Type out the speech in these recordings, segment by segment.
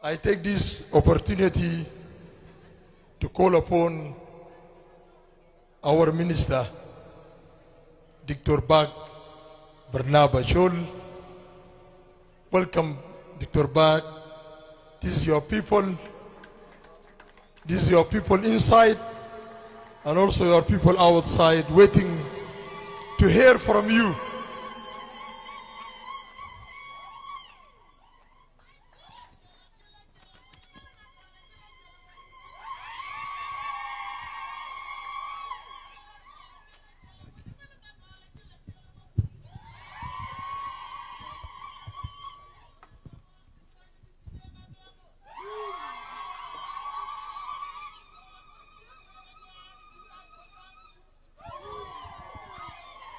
I take this opportunity to call upon our Minister, Dr Bak Barnabas Chol. Welcome, Dr Bak. This is your people. This is your people inside and also your people outside waiting to hear from you.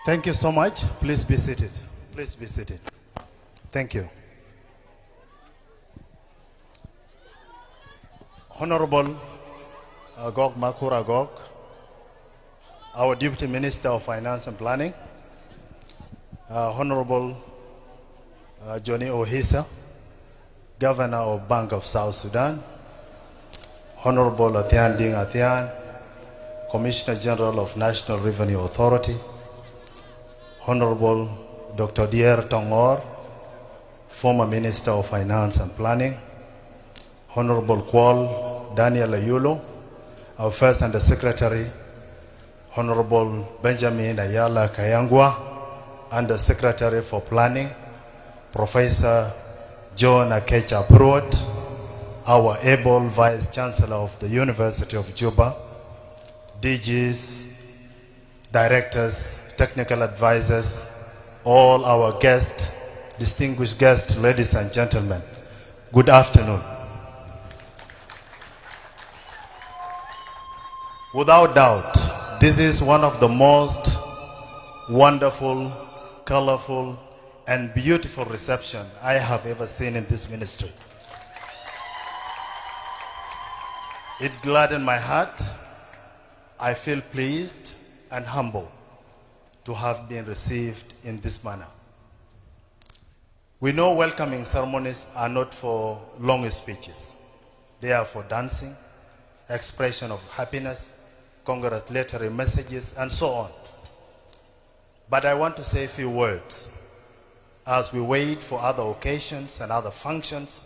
Thank you so much. Please be seated. Please be seated. Thank you. Honorable Agog Makur Agog, our Deputy Minister of Finance and Planning, Honorable Johnny Ohisa, Governor of Bank of South Sudan, Honorable Athian Ding Athian, Commissioner General of National Revenue Authority, Honorable Dr. Dier Tongor, former Minister of Finance and Planning, Honorable Kwal Daniel Ayulo, our First Under Secretary, Honorable Benjamin Ayala Kayangwa, Under Secretary for Planning, Professor John Akecha Pruitt, our able Vice Chancellor of the University of Juba, DGs, Directors, Technical Advisors, all our guests, distinguished guests, ladies and gentlemen, good afternoon. Without doubt, this is one of the most wonderful, colorful, and beautiful reception I have ever seen in this ministry. It gladdened my heart. I feel pleased and humble to have been received in this manner. We know welcoming ceremonies are not for long speeches. They are for dancing, expression of happiness, congratulatory messages, and so on. But I want to say a few words as we wait for other occasions and other functions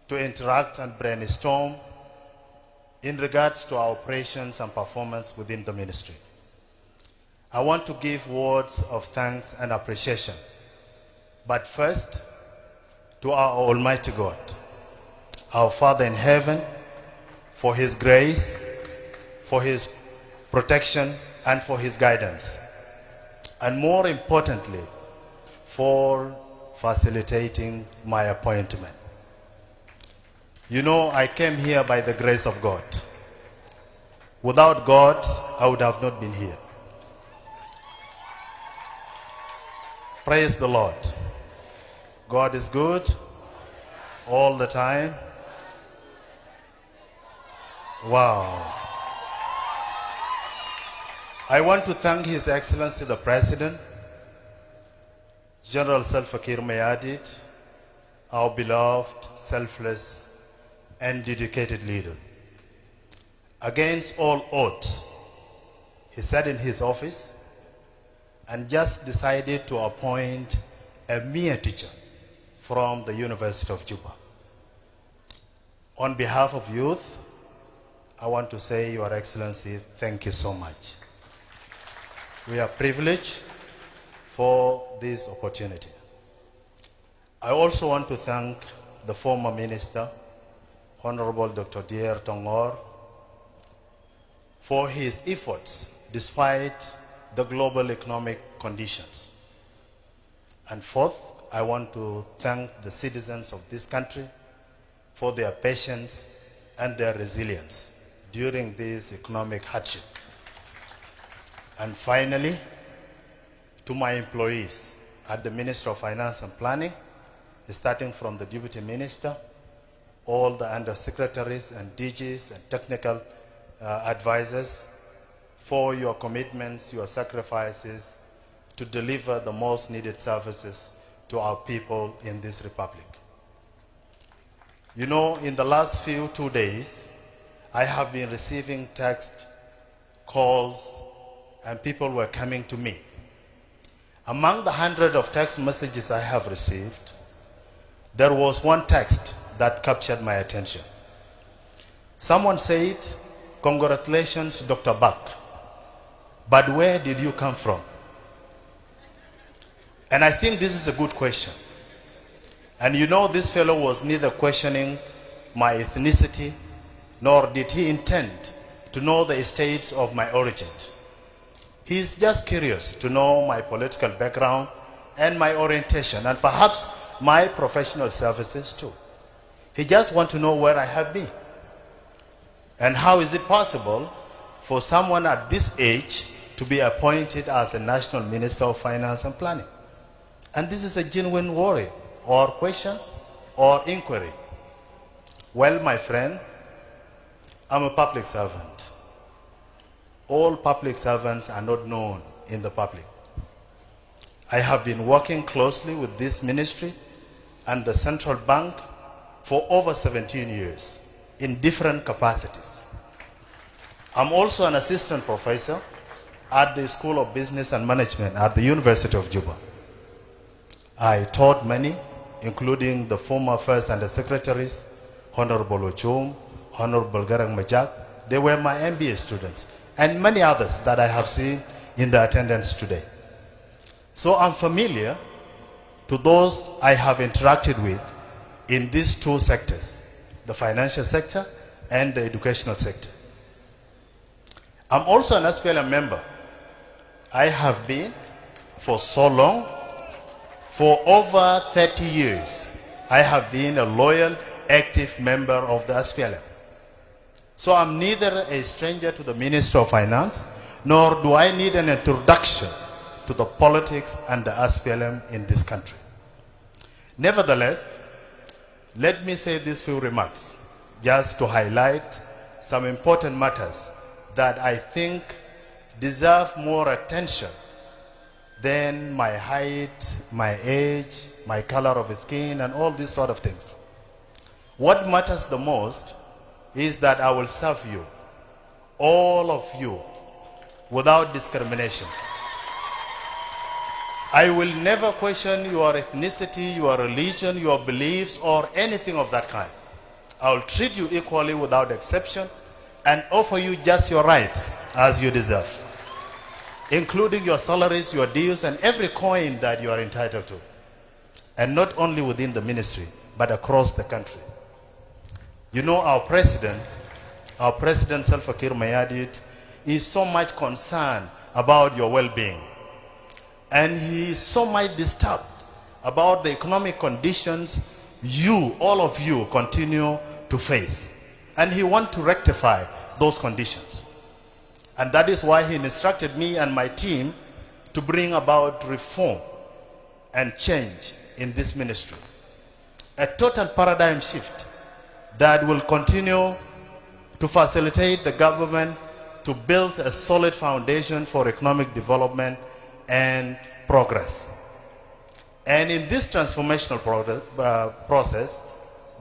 to interact and brainstorm in regards to our operations and performance within the ministry. I want to give words of thanks and appreciation. But first, to our Almighty God, our Father in heaven, for His grace, for His protection, and for His guidance. And more importantly, for facilitating my appointment. You know, I came here by the grace of God. Without God, I would have not been here. Praise the Lord. God is good all the time. Wow. I want to thank His Excellency the President, General Salva Kiir Mayardit, our beloved, selfless, and dedicated leader. Against all odds, he sat in his office and just decided to appoint a mere teacher from the University of Juba. On behalf of youth, I want to say, Your Excellency, thank you so much. We are privileged for this opportunity. I also want to thank the former minister, Honorable Dr. Dier Tongor, for his efforts despite the global economic conditions. And fourth, I want to thank the citizens of this country for their patience and their resilience during this economic hardship. And finally, to my employees at the Ministry of Finance and Planning, starting from the Deputy Minister, all the undersecretaries and DGs and technical advisors, for your commitments, your sacrifices to deliver the most needed services to our people in this republic. You know, in the last 2 days, I have been receiving text, calls, and people were coming to me. Among the 100 of text messages I have received, there was one text that captured my attention. Someone said, "Congratulations, Dr. Bak, but where did you come from?" And I think this is a good question. And you know, this fellow was neither questioning my ethnicity, nor did he intend to know the states of my origin. He's just curious to know my political background and my orientation, and perhaps my professional services too. He just wants to know where I have been. And how is it possible for someone at this age to be appointed as a National Minister of Finance and Planning? And this is a genuine worry, or question, or inquiry. Well, my friend, I'm a public servant. All public servants are not known in the public. I have been working closely with this ministry and the central bank for over 17 years in different capacities. I'm also an assistant professor at the School of Business and Management at the University of Juba. I taught many, including the former First and the Secretaries, Honorable Ochum, Honorable Garang Majak. They were my MBA students, and many others that I have seen in the attendance today. So I'm familiar to those I have interacted with in these two sectors, the financial sector and the educational sector. I'm also an SPLM member. I have been for so long, for over 30 years. I have been a loyal, active member of the SPLM. So I'm neither a stranger to the Minister of Finance, nor do I need an introduction to the politics and the SPLM in this country. Nevertheless, let me say these few remarks just to highlight some important matters that I think deserve more attention than my height, my age, my color of skin, and all these sort of things. What matters the most is that I will serve you, all of you, without discrimination. I will never question your ethnicity, your religion, your beliefs, or anything of that kind. I will treat you equally without exception and offer you just your rights as you deserve, including your salaries, your dues, and every coin that you are entitled to. And not only within the ministry, but across the country. You know, our president, Salva Kiir Mayardit, is so much concerned about your well-being. And he is so much disturbed about the economic conditions you, all of you, continue to face. And he wants to rectify those conditions. And that is why he instructed me and my team to bring about reform and change in this ministry. A total paradigm shift that will continue to facilitate the government to build a solid foundation for economic development and progress. And in this transformational process,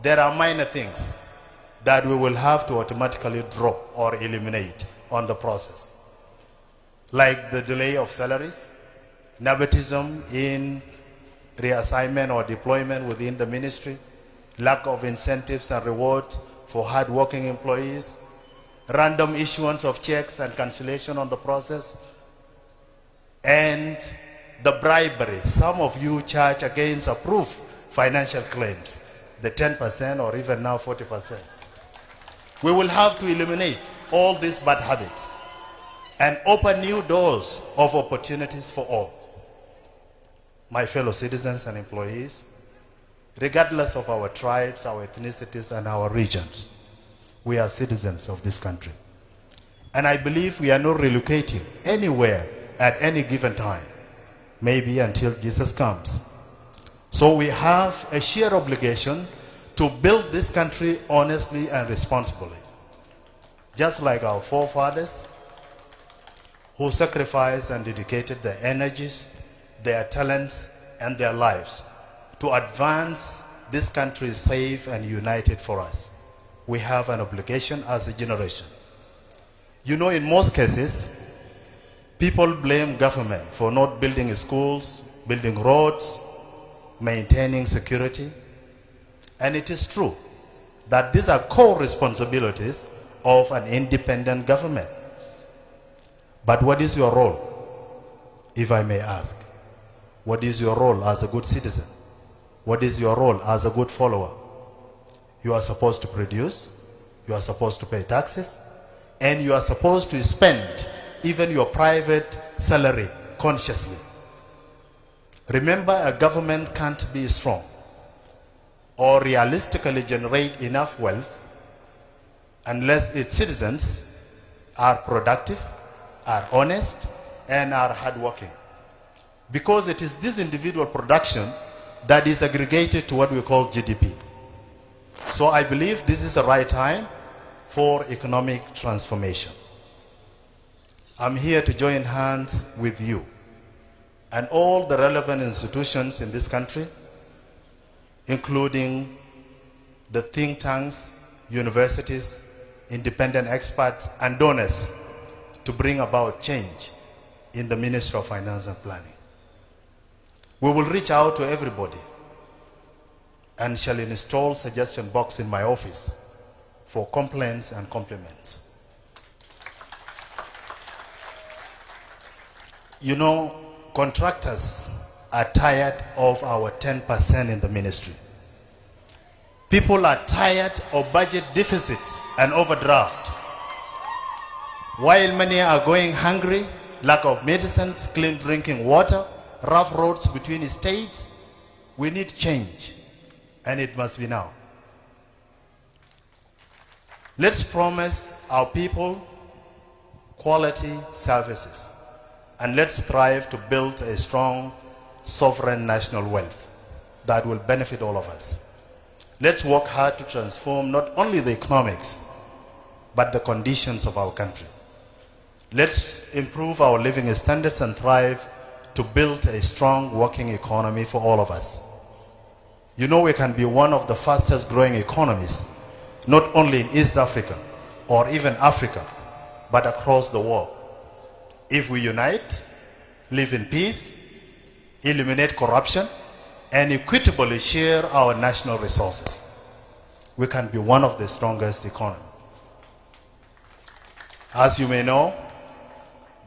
there are minor things that we will have to automatically drop or eliminate on the process, like the delay of salaries, nepotism in reassignment or deployment within the ministry, lack of incentives and rewards for hard-working employees, random issuance of checks and cancellation on the process, and the bribery some of you charge against approved financial claims, the 10% or even now 40%. We will have to eliminate all these bad habits and open new doors of opportunities for all. My fellow citizens and employees, regardless of our tribes, our ethnicities, and our regions, we are citizens of this country. And I believe we are not relocating anywhere at any given time, maybe until Jesus comes. So we have a shared obligation to build this country honestly and responsibly, just like our forefathers who sacrificed and dedicated their energies, their talents, and their lives to advance this country is safe and united for us. We have an obligation as a generation. You know, in most cases, people blame government for not building schools, building roads, maintaining security. And it is true that these are core responsibilities of an independent government. But what is your role, if I may ask? What is your role as a good citizen? What is your role as a good follower? You are supposed to produce, you are supposed to pay taxes, and you are supposed to spend even your private salary consciously. Remember, a government can't be strong or realistically generate enough wealth unless its citizens are productive, are honest, and are hardworking. Because it is this individual production that is aggregated to what we call GDP. So I believe this is the right time for economic transformation. I'm here to join hands with you and all the relevant institutions in this country, including the think tanks, universities, independent experts, and donors, to bring about change in the Ministry of Finance and Planning. We will reach out to everybody and shall install suggestion box in my office for complaints and compliments. You know, contractors are tired of our 10% in the ministry. People are tired of budget deficits and overdraft. While many are going hungry, lack of medicines, clean drinking water, rough roads between states, we need change, and it must be now. Let's promise our people quality services, and let's strive to build a strong, sovereign national wealth that will benefit all of us. Let's work hard to transform not only the economics, but the conditions of our country. Let's improve our living standards and thrive to build a strong working economy for all of us. You know, we can be one of the fastest growing economies, not only in East Africa or even Africa, but across the world. If we unite, live in peace, eliminate corruption, and equitably share our national resources, we can be one of the strongest economies. As you may know,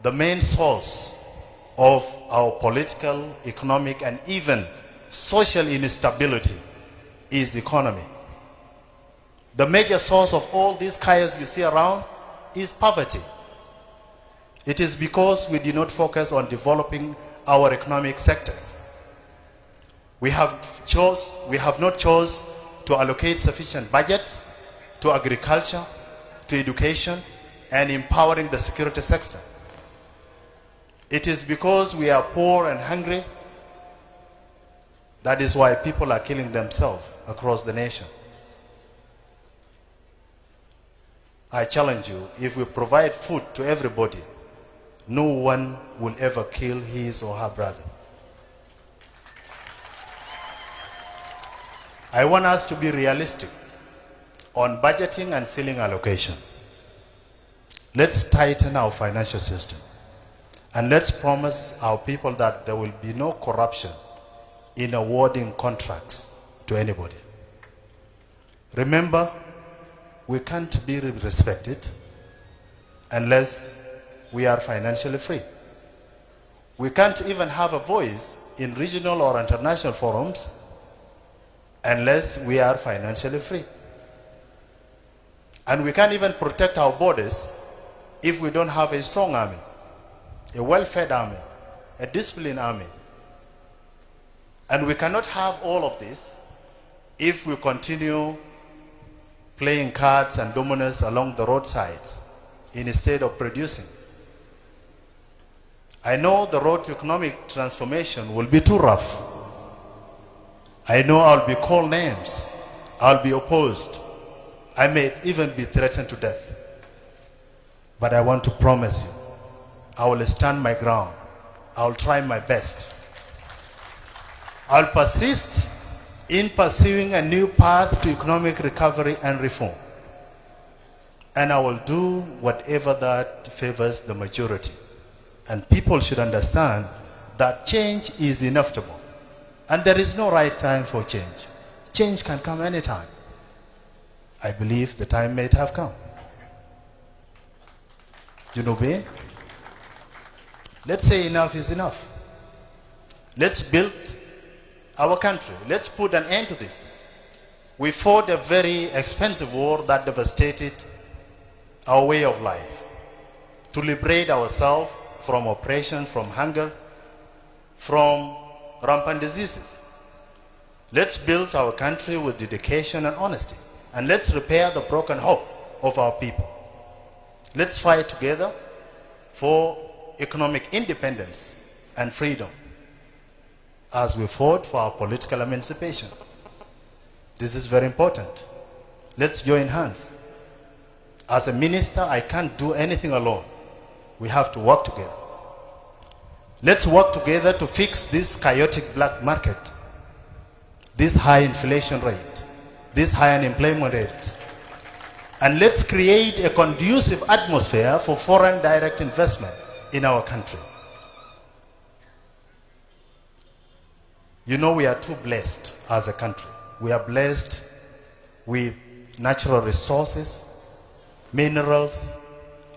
the main source of our political, economic, and even social instability is economy. The major source of all these chaos you see around is poverty. It is because we did not focus on developing our economic sectors. We have not chose to allocate sufficient budgets to agriculture, to education, and empowering the security sector. It is because we are poor and hungry. That is why people are killing themselves across the nation. I challenge you, if we provide food to everybody, no one will ever kill his or her brother. I want us to be realistic on budgeting and ceiling allocation. Let's tighten our financial system. And let's promise our people that there will be no corruption in awarding contracts to anybody. Remember, we can't be respected unless we are financially free. We can't even have a voice in regional or international forums unless we are financially free. And we can't even protect our borders if we don't have a strong army, a well-fed army, a disciplined army. And we cannot have all of this if we continue playing cards and dominoes along the roadsides instead of producing. I know the road to economic transformation will be too rough. I know I'll be called names. I'll be opposed. I may even be threatened to death. But I want to promise you, I will stand my ground. I'll try my best. I'll persist in pursuing a new path to economic recovery and reform. And I will do whatever that favors the majority. And people should understand that change is inevitable. And there is no right time for change. Change can come anytime. I believe the time may have come. You know, Ben? Let's say enough is enough. Let's build our country. Let's put an end to this. We fought a very expensive war that devastated our way of life to liberate ourselves from oppression, from hunger, from rampant diseases. Let's build our country with dedication and honesty. And let's repair the broken hope of our people. Let's fight together for economic independence and freedom as we fought for our political emancipation. This is very important. Let's join hands. As a minister, I can't do anything alone. We have to work together. Let's work together to fix this chaotic black market, this high inflation rate, this high unemployment rate. And let's create a conducive atmosphere for foreign direct investment in our country. You know, we are too blessed as a country. We are blessed with natural resources, minerals,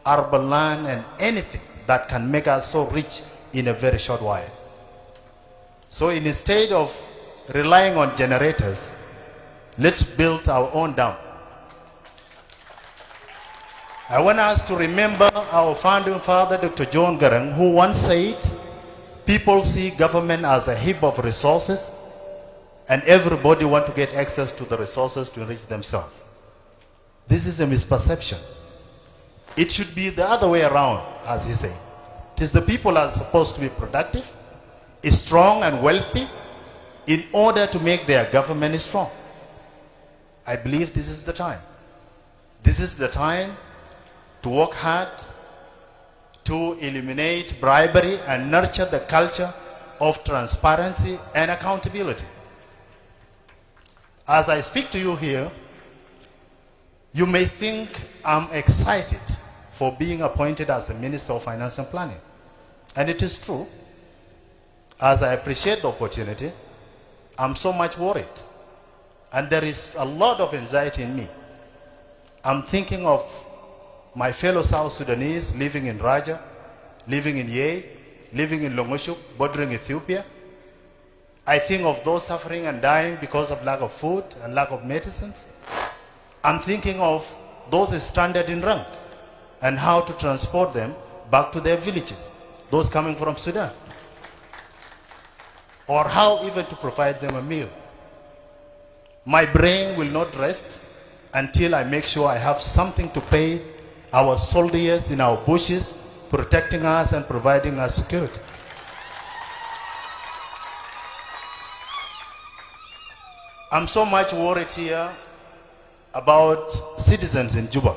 urban land, and anything that can make us so rich in a very short while. So instead of relying on generators, let's build our own dam. I want us to remember our founding father, Dr. John Garang, who once said, people see government as a heap of resources, and everybody wants to get access to the resources to enrich themselves. This is a misperception. It should be the other way around, as he said. It is the people that are supposed to be productive, strong and wealthy, in order to make their government strong. I believe this is the time. This is the time to work hard, to eliminate bribery and nurture the culture of transparency and accountability. As I speak to you here, you may think I'm excited for being appointed as a Minister of Finance and Planning. And it is true. As I appreciate the opportunity, I'm so much worried. And there is a lot of anxiety in me. I'm thinking of my fellow South Sudanese living in Raja, living in Ye, living in Longoshuk, bordering Ethiopia. I think of those suffering and dying because of lack of food and lack of medicines. I'm thinking of those stranded in rank and how to transport them back to their villages, those coming from Sudan, or how even to provide them a meal. My brain will not rest until I make sure I have something to pay our soldiers in our bushes, protecting us and providing us security. I'm so much worried here about citizens in Juba,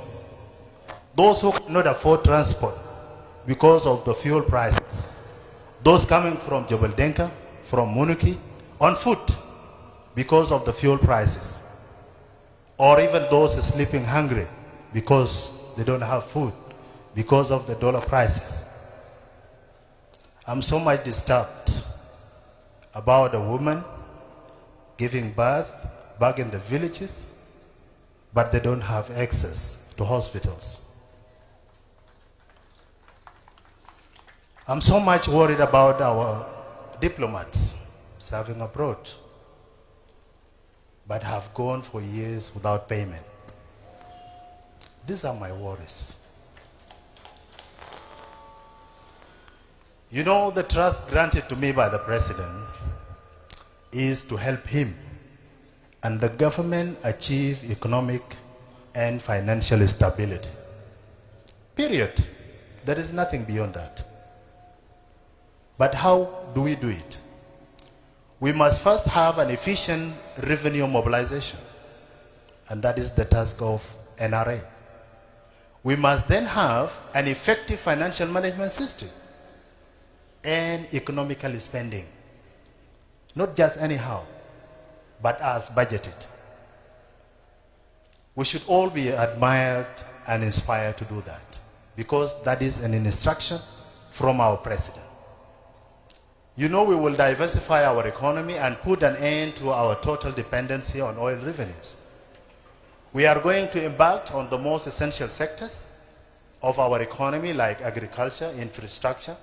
those who cannot afford transport because of the fuel prices, those coming from Jebel Denka, from Munuki, on foot because of the fuel prices, or even those sleeping hungry because they don't have food because of the dollar prices. I'm so much disturbed about a woman giving birth back in the villages, but they don't have access to hospitals. I'm so much worried about our diplomats serving abroad, but have gone for years without payment. These are my worries. You know, the trust granted to me by the president is to help him and the government achieve economic and financial stability. Period. There is nothing beyond that. But how do we do it? We must first have an efficient revenue mobilization, and that is the task of NRA. We must then have an effective financial management system and economical spending. Not just anyhow. but as budgeted. We should all be admired and inspired to do that, because that is an instruction from our president. You know, we will diversify our economy and put an end to our total dependency on oil revenues. We are going to embark on the most essential sectors of our economy, like agriculture, infrastructure,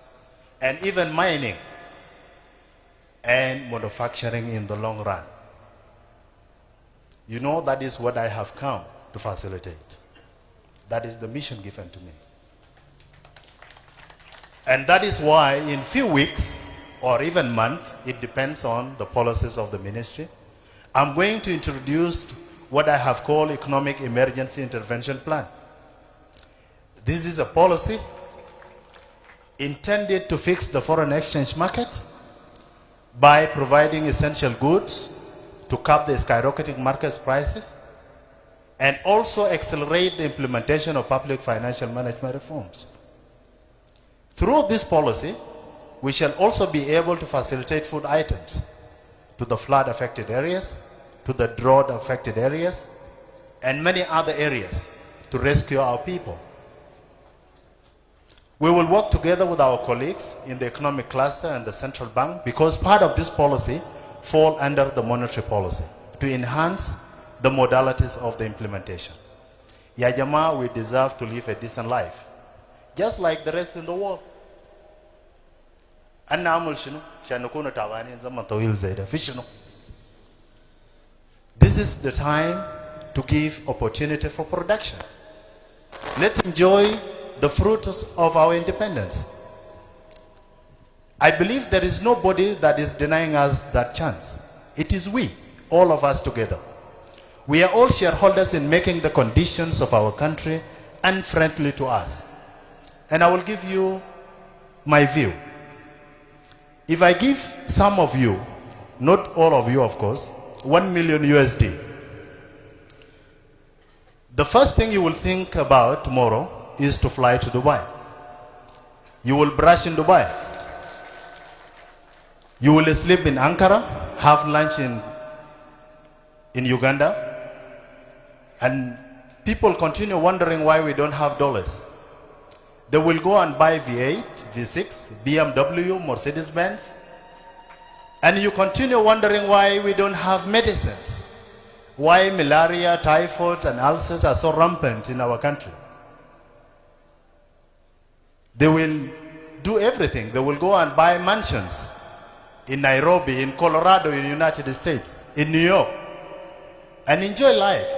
and even mining and manufacturing in the long run. You know, that is what I have come to facilitate. That is the mission given to me. And that is why in few weeks or even months, it depends on the policies of the ministry, I'm going to introduce what I have called Economic Emergency Intervention Plan. This is a policy intended to fix the foreign exchange market by providing essential goods to curb the skyrocketing market prices and also accelerate the implementation of public financial management reforms. Through this policy, we shall also be able to facilitate food items to the flood-affected areas, to the drought-affected areas, and many other areas to rescue our people. We will work together with our colleagues in the economic cluster and the central bank, because part of this policy fall under the monetary policy to enhance the modalities of the implementation. Ya Jamaa, we deserve to live a decent life, just like the rest in the world. This is the time to give opportunity for production. Let's enjoy the fruits of our independence. I believe there is nobody that is denying us that chance. It is we, all of us together. We are all shareholders in making the conditions of our country unfriendly to us. And I will give you my view. If I give some of you, not all of you of course, 1 million USD, the first thing you will think about tomorrow is to fly to Dubai. You will brush in Dubai. You will sleep in Ankara, have lunch in Uganda, and people continue wondering why we don't have dollars. They will go and buy V8, V6, BMW, Mercedes-Benz, and you continue wondering why we don't have medicines, why malaria, typhoid, and ulcers are so rampant in our country. They will do everything. They will go and buy mansions in Nairobi, in Colorado, in the United States, in New York, and enjoy life.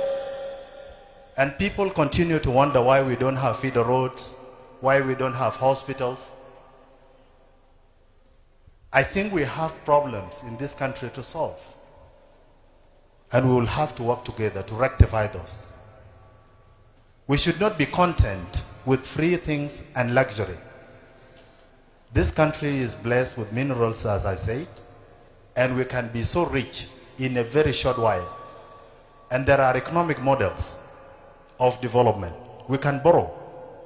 And people continue to wonder why we don't have feeder roads, why we don't have hospitals. I think we have problems in this country to solve. And we will have to work together to rectify those. We should not be content with free things and luxury. This country is blessed with minerals, as I said, and we can be so rich in a very short while. And there are economic models of development. We can borrow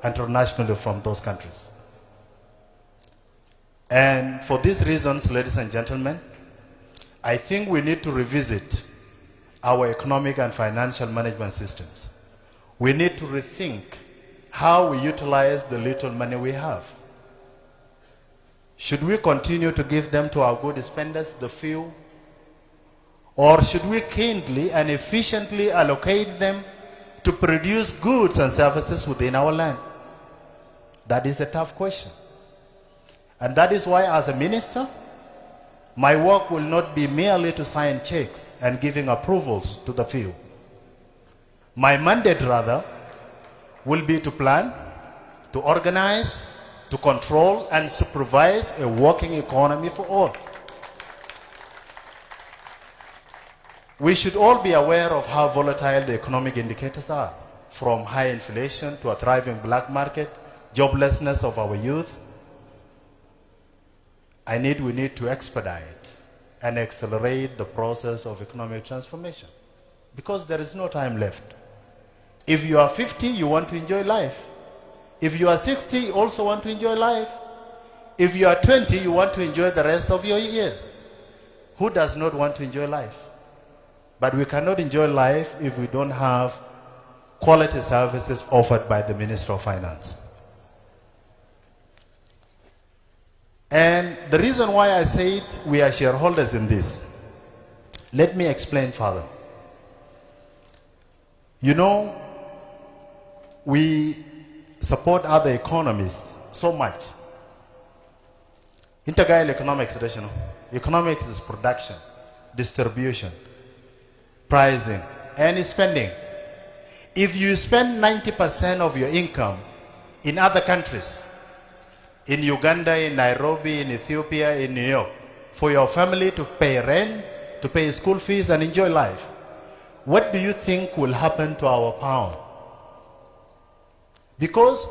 internationally from those countries. And for these reasons, ladies and gentlemen, I think we need to revisit our economic and financial management systems. We need to rethink how we utilize the little money we have. Should we continue to give them to our good spenders, the few? Or should we keenly and efficiently allocate them to produce goods and services within our land? That is a tough question. And that is why, as a minister, my work will not be merely to sign checks and giving approvals to the few. My mandate, rather, will be to plan, to organize, to control, and supervise a working economy for all. We should all be aware of how volatile the economic indicators are, from high inflation to a thriving black market, joblessness of our youth. We need to expedite and accelerate the process of economic transformation, because there is no time left. If you are 50, you want to enjoy life. If you are 60, you also want to enjoy life. If you are 20, you want to enjoy the rest of your years. Who does not want to enjoy life? But we cannot enjoy life if we don't have quality services offered by the Minister of Finance. And the reason why I say it, we are shareholders in this. Let me explain further. You know, we support other economies so much. Integrated economics, economics is production, distribution, pricing, and spending. If you spend 90% of your income in other countries, in Uganda, in Nairobi, in Ethiopia, in New York, for your family to pay rent, to pay school fees and enjoy life, what do you think will happen to our pound? Because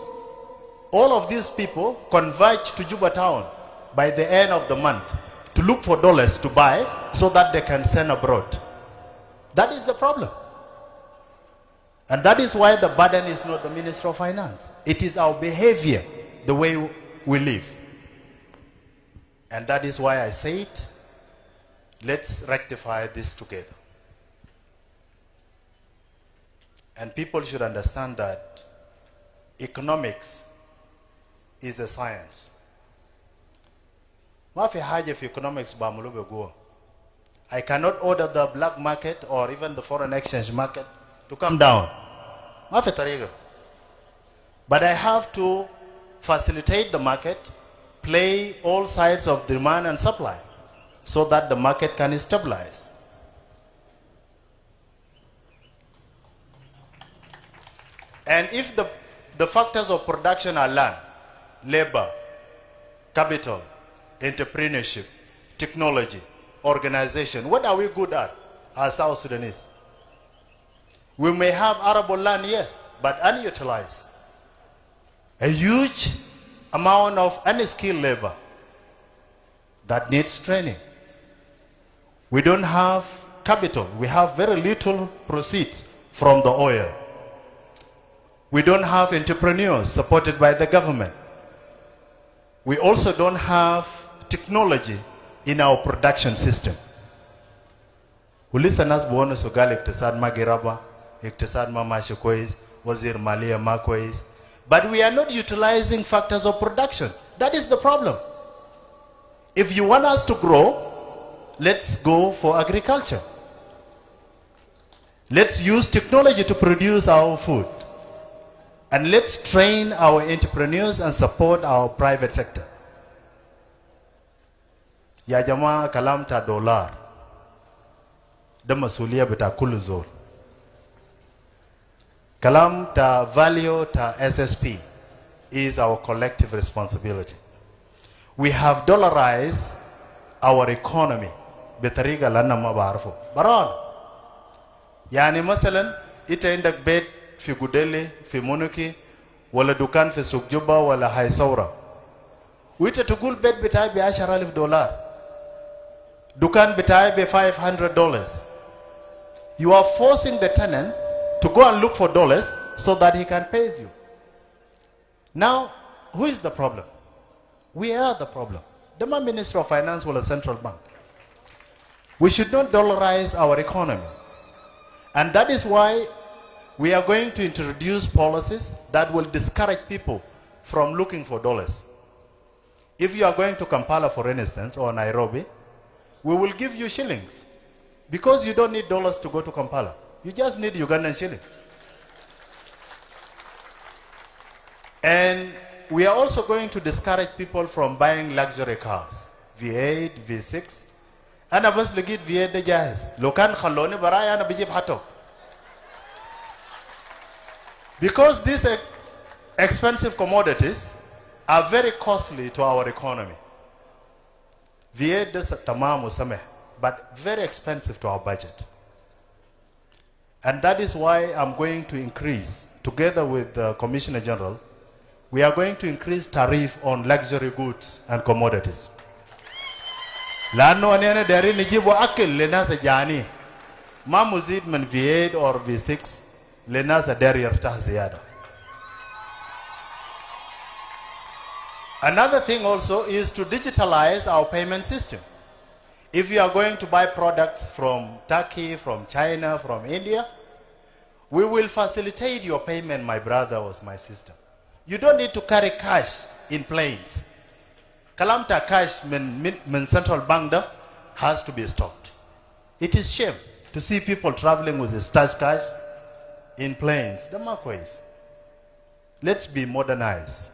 all of these people converge to Juba town by the end of the month to look for dollars to buy so that they can send abroad. That is the problem. And that is why the burden is not the Minister of Finance. It is our behavior, the way we live. And that is why I say it. Let's rectify this together. And people should understand that economics is a science. Mafi haja fi economics ba mulube go. I cannot order the black market or even the foreign exchange market to come down. Mafi tariga. But I have to facilitate the market, play all sides of demand and supply so that the market can stabilize. And if the factors of production are land, labor, capital, entrepreneurship, technology, organization, what are we good at as South Sudanese? We may have arable land, yes, but unutilized. A huge amount of unskilled labor that needs training. We don't have capital. We have very little proceeds from the oil. We don't have entrepreneurs supported by the government. We also don't have technology in our production system. Ulisa nas buono sugal iktisad magiraba, iktisad mamashi kwais, wazir malia makwais. But we are not utilizing factors of production. That is the problem. If you want us to grow, let's go for agriculture. Let's use technology to produce our food. And let's train our entrepreneurs and support our private sector. Ya jamaa kalam ta dollar. Da masuliya bita kullu zor. Kalam ta value ta SSP is our collective responsibility. We have dollarized our economy. Betariga lana mabarfo. Baron. Yani masalan, ita indak bed fi Gudeli, fi Munuki, wala dukan fi Sukjuba, wala Haisaura. Wita tugul bed bitai bi $10,000. Dukan bitai bi $500. You are forcing the tenant to go and look for dollars so that he can pay you. Now, who is the problem? We are the problem. The Minister of Finance or the central bank. We should not dollarize our economy. And that is why we are going to introduce policies that will discourage people from looking for dollars. If you are going to Kampala, for instance, or Nairobi, we will give you shillings. Because you don't need dollars to go to Kampala. You just need Ugandan shilling. And we are also going to discourage people from buying luxury cars. V8, V6. Ana bas legit V8 de jahez. Lokan khalone baraya ana bijib hatok. Because these expensive commodities are very costly to our economy. V8 is tamamu sameh, but very expensive to our budget. And that is why I'm going to increase, together with the Commissioner General, we are going to increase tariff on luxury goods and commodities. Lano anene dari nijibu akil lenasa jani. Ma muzid man V8 or V6 lenasa dari yartah ziyada. Another thing also is to digitalize our payment system. If you are going to buy products from Turkey, from China, from India, we will facilitate your payment, my brother or my sister. You don't need to carry cash in planes. Kalamta cash min central bank da has to be stopped. It is shame to see people traveling with stash cash in planes. The ways. Let's be modernized.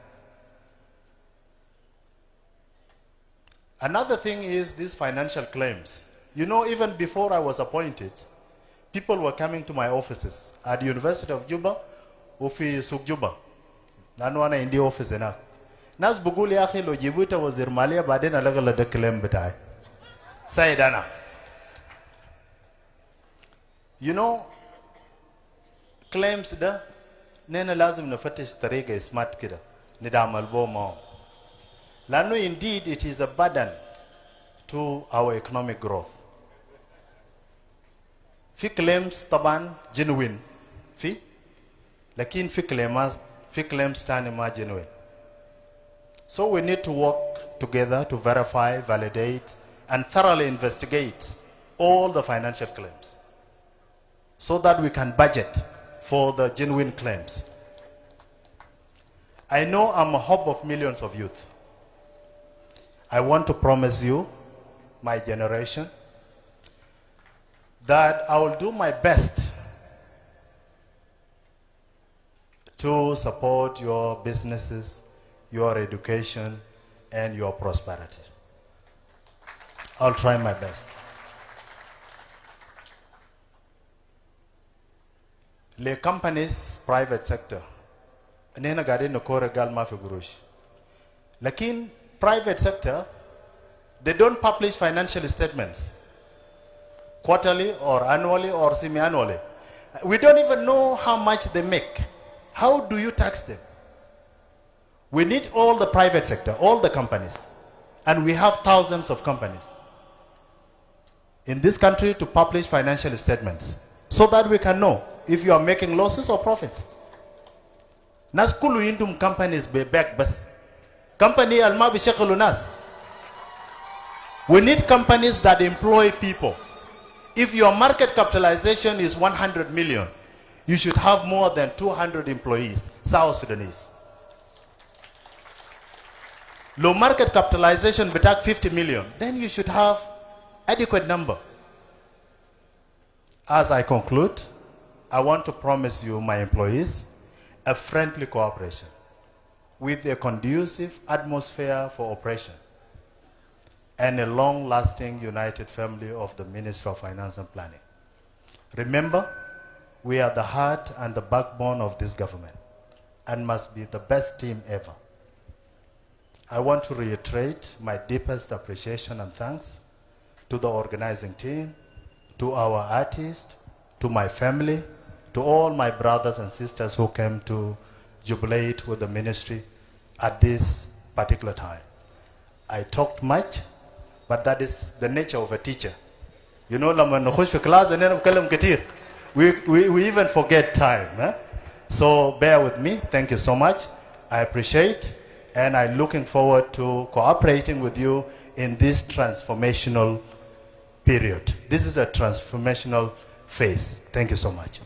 Another thing is these financial claims. You know, even before I was appointed, people were coming to my offices at the University of Juba, Ufi Suk Juba. Nanwana in the office ena. Nas buguli akhi lo jibuta wazir maliya baden alagala de claim bitai. Saidana. You know, claims da nena lazim nafatish tariga smart kida nidam albo mao. Lanu, indeed, it is a burden to our economic growth. Fi claims taban genuine, fi, lakin fi claims tani ma genuine. So we need to work together to verify, validate, and thoroughly investigate all the financial claims, so that we can budget for the genuine claims. I know I'm a hope of millions of youth. I want to promise you, my generation, that I will do my best to support your businesses, your education, and your prosperity. I'll try my best. The companies, private sector, nena gari no kore gal mafi gurush. Lakin private sector, they don't publish financial statements quarterly or annually or semi-annually. We don't even know how much they make. How do you tax them? We need all the private sector, all the companies, and we have thousands of companies in this country to publish financial statements so that we can know if you are making losses or profits. Naskulu indum companies be back bus. Company alma bishakulu nas. We need companies that employ people. If your market capitalization is 100 million, you should have more than 200 employees, South Sudanese. Low market capitalization betak 50 million, then you should have adequate number. As I conclude, I want to promise you, my employees, a friendly cooperation with a conducive atmosphere for operation and a long-lasting united family of the Ministry of Finance and Planning. Remember, we are the heart and the backbone of this government and must be the best team ever. I want to reiterate my deepest appreciation and thanks to the organizing team, to our artists, to my family, to all my brothers and sisters who came to jubilate with the ministry at this particular time. I talked much, but that is the nature of a teacher. You know, we even forget time. Eh? So bear with me. Thank you so much. I appreciate, and I'm looking forward to cooperating with you in this transformational period. This is a transformational phase. Thank you so much.